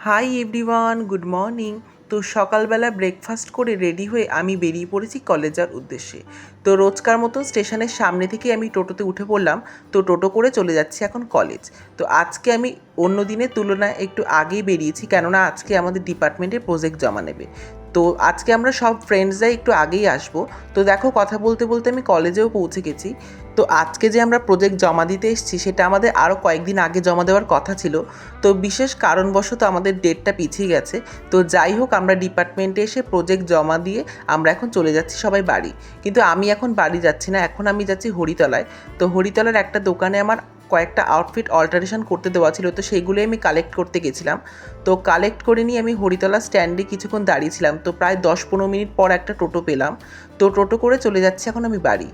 Hi everyone, good morning. তো সকালবেলা breakfast করে রেডি হয়ে আমি বেরিয়ে পড়েছি কলেজ যাওয়ার উদ্দেশ্যে। তো রোজকার মতো স্টেশনের সামনে থেকে আমি টোটোতে উঠে পড়লাম। তো টোটো করে চলে যাচ্ছি এখন কলেজ। তো আজকে আমি অন্য দিনের তুলনায় একটু আগেই বেরিয়েছি, কেননা আজকে আমাদের ডিপার্টমেন্টে প্রজেক্ট জমা নেবে। তো আজকে আমরা সব ফ্রেন্ডসরাই একটু আগেই আসবো। তো দেখো, কথা বলতে বলতে আমি কলেজেও পৌঁছে গেছি। তো আজকে যে আমরা প্রজেক্ট জমা দিতে এসেছি সেটা আমাদের আরও কয়েকদিন আগে জমা দেওয়ার কথা ছিল। তো বিশেষ কারণবশত আমাদের ডেটটা পিছিয়ে গেছে। তো যাই হোক, আমরা ডিপার্টমেন্টে এসে প্রজেক্ট জমা দিয়ে আমরা এখন চলে যাচ্ছি সবাই বাড়ি। কিন্তু আমি এখন বাড়ি যাচ্ছি না, এখন আমি যাচ্ছি হরিতলায়। তো হরিতলার একটা দোকানে আমার কয়েকটা আউটফিট অল্টারেশন করতে দেওয়া ছিল, তো সেইগুলোই আমি কালেক্ট করতে গেছিলাম। তো কালেক্ট করে নিয়ে আমি হরিতলা স্ট্যান্ডে কিছুক্ষণ দাঁড়িয়েছিলাম। তো প্রায় 10-15 মিনিট পর একটা টোটো পেলাম। তো টোটো করে চলে যাচ্ছি এখন আমি বাড়ি।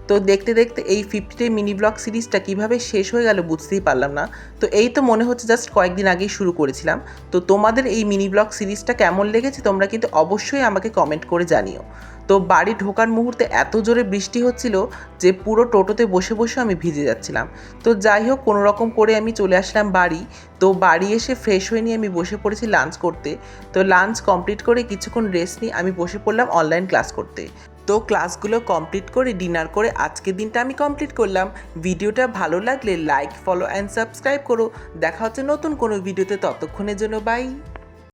তো দেখতে দেখতে এই 50 মিনি ব্লগ সিরিজটা কীভাবে শেষ হয়ে গেল বুঝতেই পারলাম না। তো এই তো মনে হচ্ছে জাস্ট কয়েকদিন আগেই শুরু করেছিলাম। তো তোমাদের এই মিনি ব্লগ সিরিজটা কেমন লেগেছে তোমরা কিন্তু অবশ্যই আমাকে কমেন্ট করে জানিও। তো বাড়ি ঢোকার মুহূর্তে এত জোরে বৃষ্টি হচ্ছিল যে পুরো টোটোতে বসে বসে আমি ভিজে যাচ্ছিলাম। তো যাই হোক, কোনো রকম করে আমি চলে আসলাম বাড়ি। তো বাড়ি এসে ফ্রেশ হয়ে নিয়ে আমি বসে পড়েছি লাঞ্চ করতে। তো লাঞ্চ কমপ্লিট করে কিছুক্ষণ রেস্ট নিয়ে আমি বসে পড়লাম অনলাইন ক্লাস করতে। তো ক্লাসগুলো কমপ্লিট করে ডিনার করে আজকের দিনটা আমি কমপ্লিট করলাম। ভিডিওটা ভালো লাগলে লাইক, ফলো অ্যান্ড সাবস্ক্রাইব করো। দেখা হচ্ছে নতুন কোনো ভিডিওতে, ততক্ষণের জন্য বাই।